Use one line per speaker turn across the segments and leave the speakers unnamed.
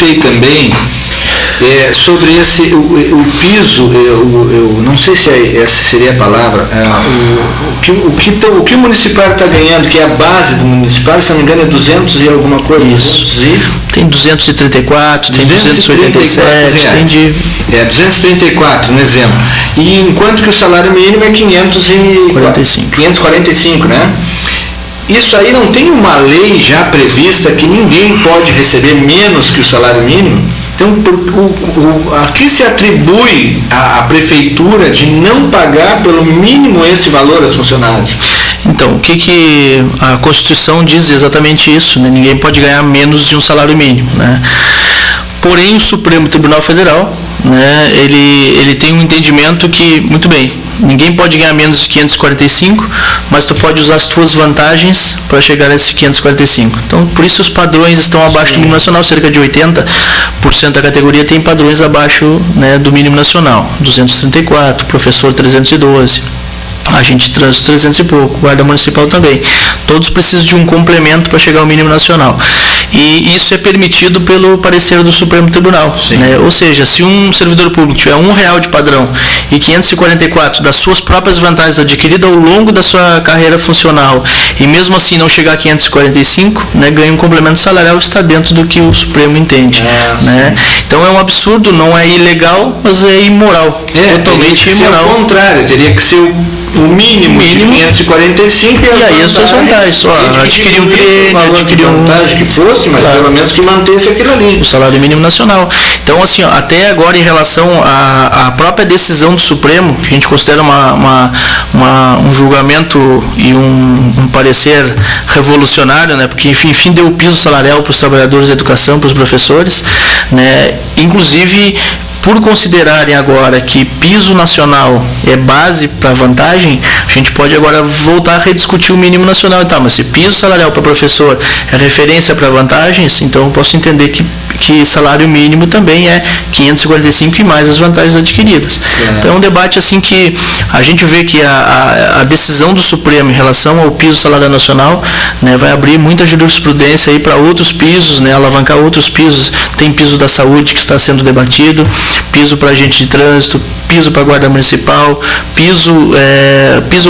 perguntei também sobre o piso, eu não sei se essa seria a palavra, o que o municipário está ganhando, que é a base do municipário, se não me engano é 200 e alguma coisa.
Isso. Tem 234, tem 287, tem de...
234, um exemplo. E enquanto que o salário mínimo é 545, né? Isso aí não tem uma lei já prevista que ninguém pode receber menos que o salário mínimo? Então, a que se atribui à prefeitura de não pagar pelo mínimo esse valor aos funcionários?
Então, o que a Constituição diz exatamente isso, né? Ninguém pode ganhar menos de um salário mínimo, né? Porém, o Supremo Tribunal Federal, né, ele tem um entendimento que, muito bem, ninguém pode ganhar menos de 545, mas tu pode usar as tuas vantagens para chegar a esse 545. Então, por isso os padrões estão abaixo do mínimo nacional, cerca de 80% da categoria tem padrões abaixo, né, do mínimo nacional, 234, professor 312. Agente de trânsito 300 e pouco, guarda municipal também. Todos precisam de um complemento para chegar ao mínimo nacional. E isso é permitido pelo parecer do Supremo Tribunal. Né? Ou seja, se um servidor público tiver R$1 de padrão e 544 das suas próprias vantagens adquiridas ao longo da sua carreira funcional, e mesmo assim não chegar a 545, né, ganha um complemento salarial, está dentro do que o Supremo entende. Né? Então é um absurdo, não é ilegal, mas é imoral. Totalmente imoral.
Ao contrário, teria que ser o mínimo de 545
e aí as suas vantagens. Adquirir um treino, adquirir uma
vantagem que fosse, mas pelo menos que mantesse aquilo ali.
O salário mínimo nacional. Então, assim, até agora, em relação à própria decisão do Supremo, que a gente considera um julgamento e um parecer revolucionário, né? Porque, enfim, deu o piso salarial para os trabalhadores da educação, para os professores, né? Inclusive, por considerarem agora que piso nacional é base para vantagem, a gente pode agora voltar a rediscutir o mínimo nacional. Então, mas se piso salarial para professor é referência para vantagens, então eu posso entender que salário mínimo também é 545 e mais as vantagens adquiridas. Então é um debate assim que a gente vê que a decisão do Supremo em relação ao piso salarial nacional, né, vai abrir muita jurisprudência aí para outros pisos, né, alavancar outros pisos. Tem piso da saúde que está sendo debatido, piso para agente de trânsito, piso para guarda municipal, piso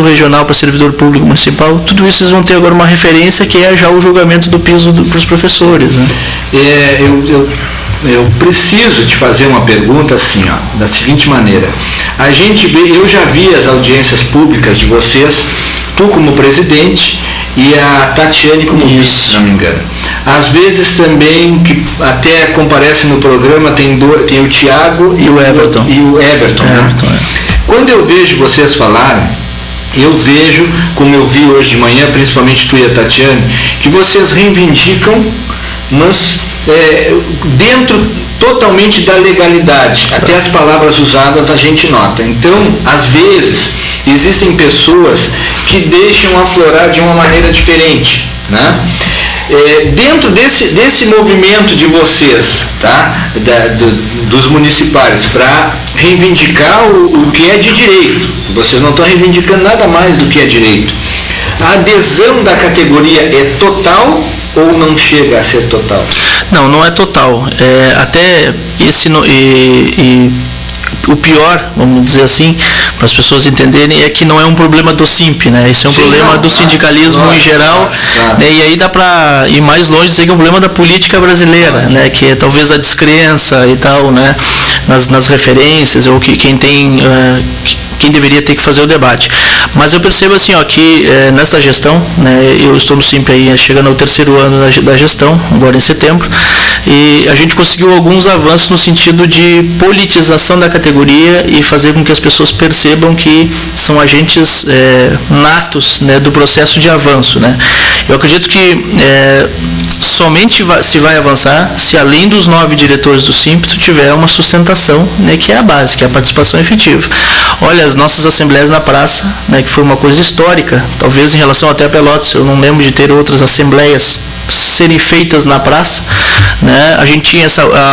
regional para servidor público municipal. Tudo isso eles vão ter agora uma referência que é já o julgamento do piso para os professores. Né?
Eu preciso te fazer uma pergunta assim, da seguinte maneira. Eu já vi as audiências públicas de vocês, tu como presidente e a Tatiane como vice, se não me engano. Às vezes também, que até comparece no programa, tem o Tiago e o Everton. Né? Quando eu vejo vocês falarem, eu vejo, como eu vi hoje de manhã, principalmente tu e a Tatiane, que vocês reivindicam, mas dentro totalmente da legalidade. Até as palavras usadas a gente nota. Então, às vezes, existem pessoas que deixam aflorar de uma maneira diferente, né? Dentro desse movimento de vocês, tá? Dos municipais, para reivindicar o que é de direito, vocês não estão reivindicando nada mais do que é direito. A adesão da categoria é total ou não chega a ser total?
Não é total. Até esse o pior, vamos dizer assim, para as pessoas entenderem, é que não é um problema do SIMP, né? Esse é um problema do sindicalismo em geral, né? E aí dá para ir mais longe e dizer que é um problema da política brasileira, né? Que é talvez a descrença e tal, né? Nas referências, ou que quem deveria ter que fazer o debate. Mas eu percebo assim, que nessa gestão, né, eu estou no SIMP aí chegando ao 3º ano da gestão, agora em setembro, e a gente conseguiu alguns avanços no sentido de politização da categoria e fazer com que as pessoas percebam que são agentes natos, né, do processo de avanço, né. Eu acredito que somente se vai avançar se, além dos 9 diretores do SIMP, tu tiver uma sustentação, né, que é a base, que é a participação efetiva. Olha, as nossas assembleias na praça, né, que foi uma coisa histórica, talvez em relação até a Pelotas, eu não lembro de ter outras assembleias serem feitas na praça, né? A gente tinha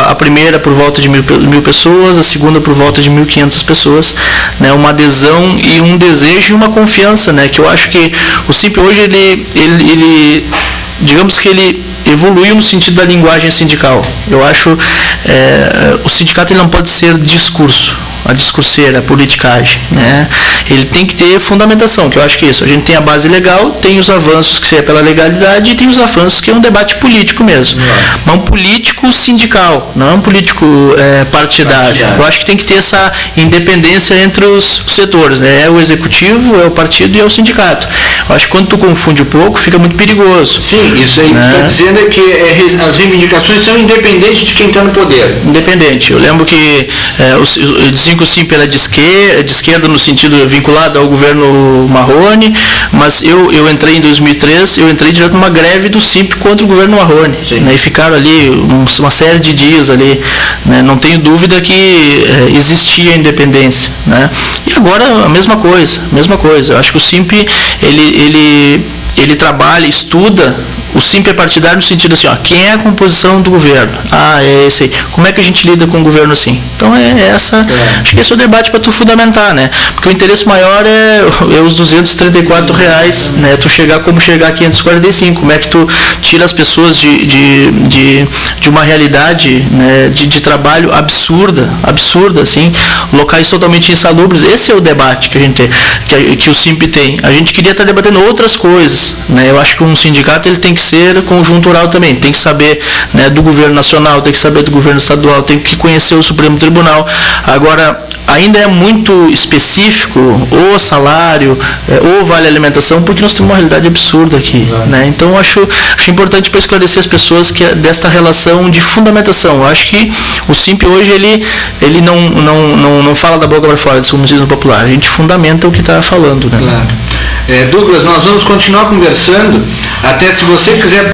a primeira por volta de 1.000 pessoas, a segunda por volta de 1.500 pessoas, né? Uma adesão e um desejo e uma confiança, né? Que eu acho que o SIMP hoje, ele digamos que ele evoluiu no sentido da linguagem sindical. Eu acho o sindicato ele não pode ser discurso, a discurseira, a politicagem, né? Ele tem que ter fundamentação, que eu acho que é isso. A gente tem a base legal, tem os avanços que seria pela legalidade e tem os avanços que é um debate político mesmo. Mas um político sindical, não é um político partidário. Eu acho que tem que ter essa independência entre os setores, né? É o executivo, é o partido e é o sindicato. Eu acho que quando tu confunde um pouco, fica muito perigoso.
Sim, isso aí que está dizendo é que as reivindicações são independentes de quem está no poder.
Independente. Eu lembro que diziam que o SIMP era de esquerda no sentido vinculado ao governo Marrone, mas eu entrei em 2003, eu entrei direto numa greve do SIMP contra o governo Marrone, né, e ficaram ali uma série de dias ali, né, não tenho dúvida que existia a independência, né, e agora a mesma coisa, eu acho que o SIMP ele trabalha, estuda. O SIMP é partidário no sentido assim, quem é a composição do governo? É esse aí. Como é que a gente lida com o governo assim? Então acho que esse é o debate para tu fundamentar, né? Porque o interesse maior é os R$234, né? Tu chegar a 545. Como é que tu tira as pessoas de uma realidade, né, de trabalho absurda, assim, locais totalmente insalubres. Esse é o debate que a gente tem, que o SIMP tem. A gente queria estar debatendo outras coisas, né? Eu acho que um sindicato ele tem que ser conjuntural também, tem que saber, né, do governo nacional, tem que saber do governo estadual, tem que conhecer o Supremo Tribunal. Agora, ainda é muito específico o salário, ou vale alimentação, porque nós temos uma realidade absurda aqui, né? Então acho importante para esclarecer as pessoas que desta relação de fundamentação. Eu acho que o SIMP hoje ele não fala da boca para fora, como diz no popular, a gente fundamenta o que está falando, né?
Claro. Douglas, nós vamos continuar conversando, até se você quiser